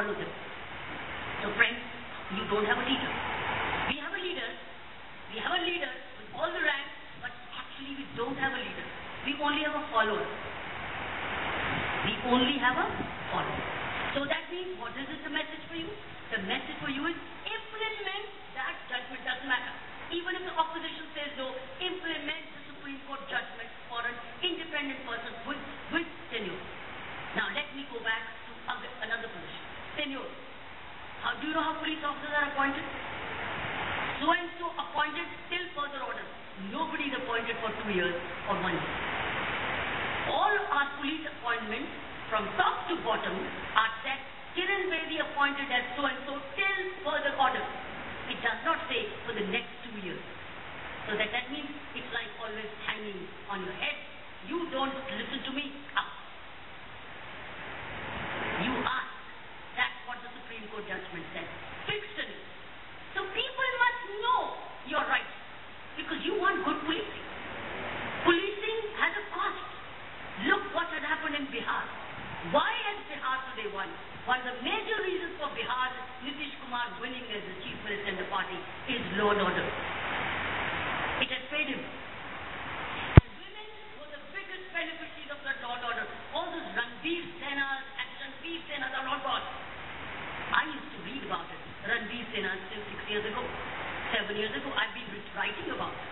follow them. So friends, you don't have a leader. We have a leader. We have a leader with all the ranks, but actually we don't have a leader. We only have a follower. We only have a follower. So that means, what is the message for you? The message for you is implement that judgment. Doesn't matter. Even if the opposition says no, implement the Supreme Court judgment for an independent person with tenure. Now let me go back to another position. Tenure. Do you know how police officers are appointed? So and so appointed till further order. Nobody is appointed for 2 years or 1 year. All our police appointments from top to bottom are set Kiran Bedi appointed as so and so till further order. It does not say for the next 2 years. So that means it's like always hanging on your head. You don't listen to me. Up. You ask. That's what the Supreme Court judgment said. Fixed it. So people must know your rights because you want good policing. Policing has a cost. Look what has happened in Bihar. Why has Bihar today won? One of the major reasons for Bihar, Nitish Kumar winning as the chief minister in the party, is law and order. It has paid him. And women were the biggest beneficiaries of that law and order. All those Ranveer Senas and Ranveer Senas are not gone. I used to read about it. Ranveer Senas till 6 years ago. 7 years ago, I've been writing about it.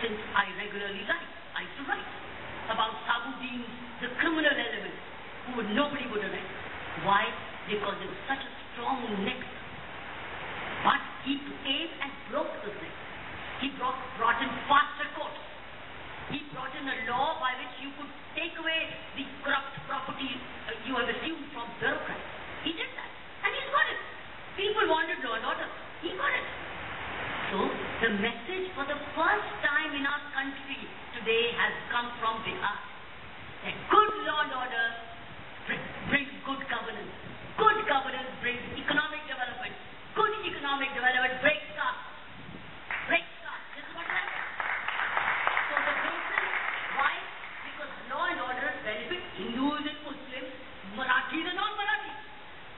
Since I regularly write. I used to write about Sabuddin, the criminal element, who nobody would arrest. Why? Because there was such a strong neck. But he came and broke the neck. He brought in faster courts. He brought in a law by which you could take away the corrupt property you have assumed from bureaucrats. He did that. And he's got it. People wanted law and order. He got it. So, the message for the first time in our country today has come from Bihar. That good law and order brings good governance. Good governance brings economic development. Good economic development breaks caste. Breaks caste. This is what happens. So the reason why? Because law and order benefit Hindus and Muslims, Marathis and non-Marathis.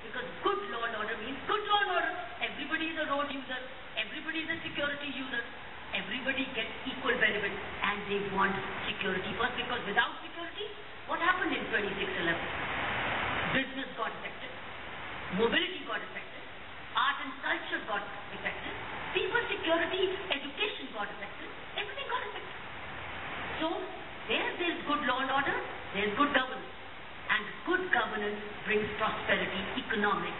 Because good law and order means good law and order. Everybody is a road user. Everybody is a security user. Everybody gets equal benefit. And they want security first. Because without security, what happened in 2611? Business got affected. Mobility got affected. Art and culture got affected. People's security, education got affected. Everything got affected. So, there's good law and order, there's good governance. And good governance brings prosperity, economic,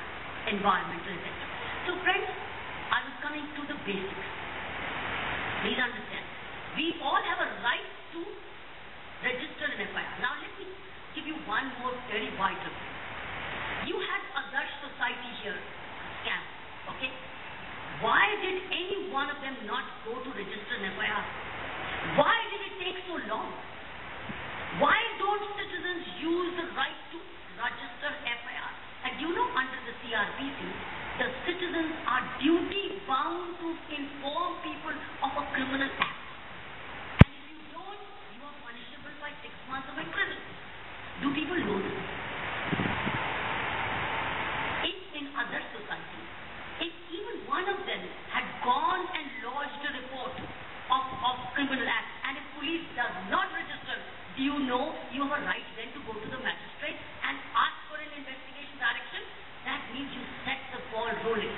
environmental, etc. So friends, I was coming to the basics. Please understand. We all have a right to register an FIR. Now let me give you one more very vital thing. You had Adarsh Society here, scam, okay? Why did any one of them not go to register an FIR? Why did it take so long? Why don't citizens use the right to register FIR? And you know, under the CRPC, the citizens are duty bound to inform people of a criminal act. And if you don't, you are punishable by 6 months of imprisonment. Do people know this? If in other societies, if even one of them had gone and lodged a report of criminal act, and if police does not register, do you know you have a right then to go to the magistrate and ask for an investigation direction? That means you set the ball rolling.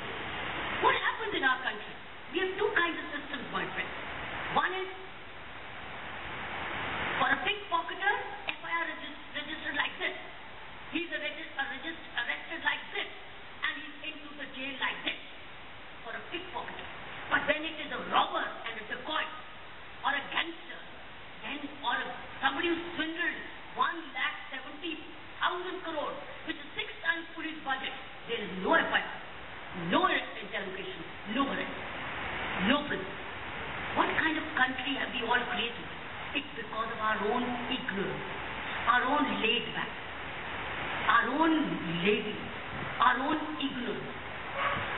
What happens in our country? We have two kinds of systems, my friends. One is, for a pickpocketer, FIR registered like this. He's arrested like this, and he's into the jail like this. For a pickpocketer. But when it is a robber and a dacoit, or a gangster, or somebody who swindled 1,70,000 crore, which is 6 times police budget, there is no FIR, no interrogation, no arrest, no prison. What kind of country have we all created? It's because of our own ignorance, our own laid back, our own lazy, our own ignorance.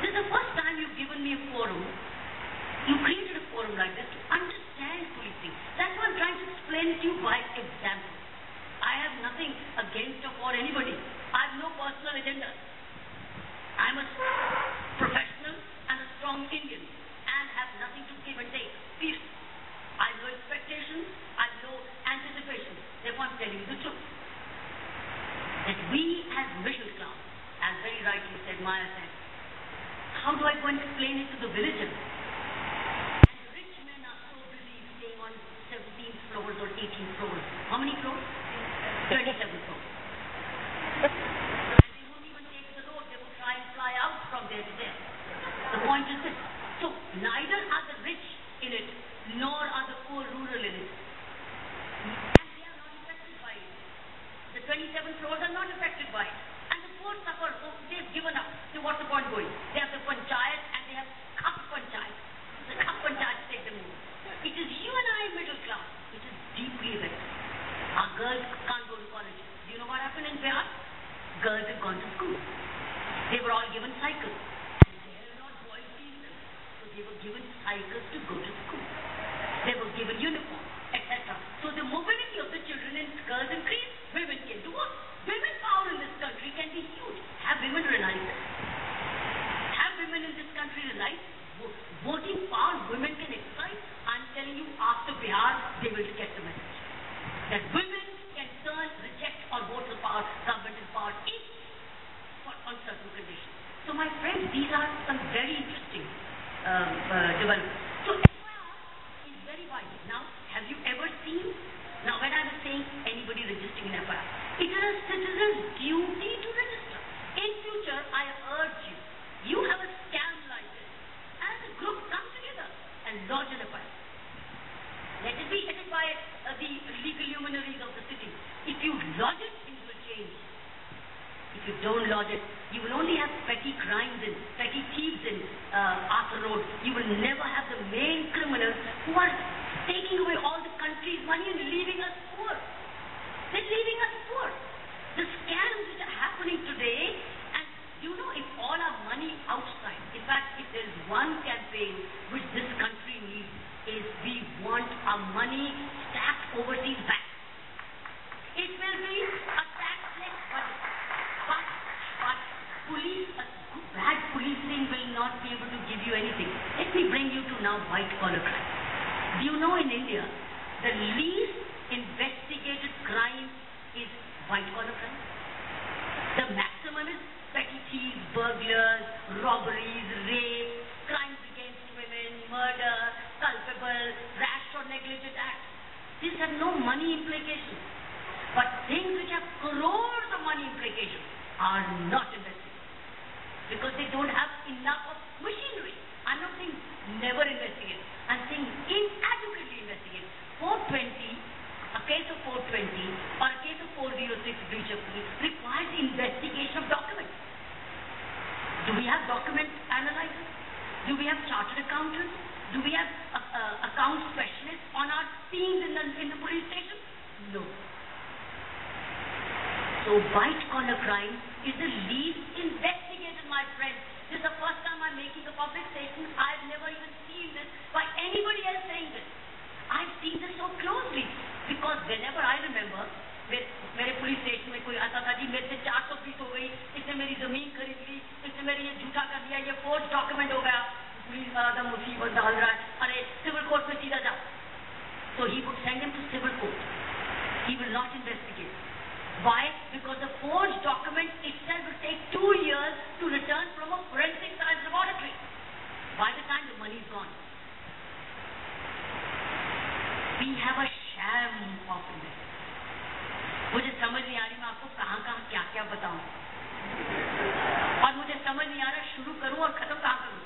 This is the first time you've given me a forum. You created a forum like this to understand policing. That's what I'm trying to explain to you by example. I have nothing against or for anybody. I have no personal agenda. I'm a professional and a strong Indian and have nothing to give and take. Peace. I have no expectations, I have no anticipation. Therefore, I'm telling you the truth. That we as middle class, as very rightly said, Maya said, how do I go and explain it to the villagers? And rich men are so busy staying on 17th floors or 18th floors. How many floors? 27 floors. And they won't even take the road. They will try and fly out from there to there. The point is this. So neither are the rich in it, nor are the poor rural in it. And they are not affected by it. The 27 floors are not affected by it. And the poor suffer. So they've given up. So what's the point going? They have the panchayat and they have cup panchayat. The cup panchayat take them over. It is you and I, middle class, which is deeply affected. Our girls can't go to college. Do you know what happened in Bihar? Girls have gone to school. They were all given cycles. And they were not boys teach them. So they were given cycles to go to school. They were given uniforms, etc. So the mobility of the children and girls increased. Women came to work. Women power in this country can be huge. Have women realized this? Have women in this country realized voting power women can exercise? I'm telling you, after Bihar, they will get the message. That women can turn, reject or vote for power, government is power on certain conditions. So my friends, these are some very interesting developments. So FIR is very vital. Now, have you ever seen, now when I was saying anybody registering in FIR, it is a citizen's duty to register. In future, I urge you, you have a scam like this, as a group come together and lodge an FIR. Let it be headed by the legal luminaries of the city. If you lodge it, things will change. If you don't lodge it, you will only have petty crimes and petty thieves in Arthur Road. You will never have the main criminals who are taking away all the country's money and leaving us poor. They're leaving us poor. The scams which are happening today, and you know, if all our money outside, in fact, if there's one campaign which this country needs, is we want our money stacked overseas back. It will be a tax-less budget. But police, bad policing will not be able to give you anything. Let me bring you to now white-collar crime. Do you know in India, the least investigated crime is white-collar crime? The maximum is petty thieves, burglars, robberies, rape, crimes against women, murder, culpable, rash or negligent acts. These have no money implications. But things which have crores of money implications are not investigated because they don't have enough of machinery. I'm not saying never investigate. I'm saying inadequately investigate. 420, a case of 420 or a case of 406 breach of police requires investigation of documents. Do we have document analyzers? Do we have chartered accountants? Do we have account specialists on our teams in the police station? No. So white-collar crime is the least investigated, my friend. This is the first time I'm making a public statement. I've never even seen this by anybody else saying this. I've seen this so closely because whenever I remember, मेरे police station में कोई आता था जी मेरे से 400 fees हो गई, इसने मेरी जमीन खरीद ली, इसने मेरे ये झूठा कर दिया, ये फोर्ज डॉक्यूमेंट हो गया, पुलिस वाला तो मुसीबत डाल रहा है, अरे सिविल कोर्ट में सीधा जा. So he would send him to civil court. He will not investigate. Why? Because the forged document itself will take 2 years to return from a forensic science laboratory. By the time the money is gone. We have a sham of investigation. मुझे समझ नहीं आ रही मैं आपको कहाँ कहाँ क्या क्या बताऊं और मुझे समझ नहीं आ रहा शुरू करूं और खत्म कहाँ करूं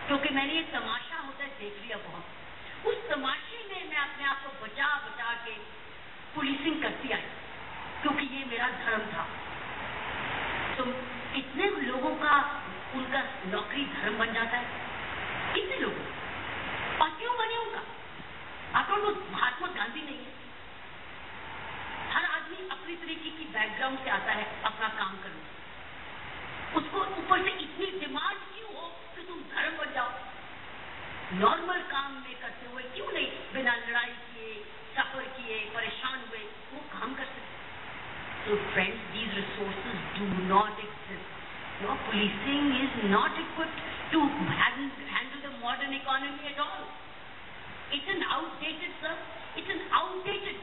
क्योंकि मैंने ये तमाशा होता है देख लिया बहुत. उस तमाशे में मैं अपने आप को बचा बचा के पुलिसिंग करती आई क्योंकि ये मेरा धर्म था. तो कितने लोगों का उनका नौकरी धर्म बन जाता है, कितने लोगों और क्यों बने उनका? आप लोग महात्मा गांधी नहीं है. हर आदमी अपनी तरीके की बैकग्राउंड से आता है अपना काम करने. उसको ऊपर से इतनी डिमांड क्यों हो कि तुम धर्म बन जाओ? नॉर्मल काम में करते हुए क्यों नहीं बिना लड़ाई किए, सफर किए, परेशान हुए वो काम कर सकते? So friends, these resources do not exist Your policing is not equipped to handle the modern economy at all. It's an outdated, sir. It's an outdated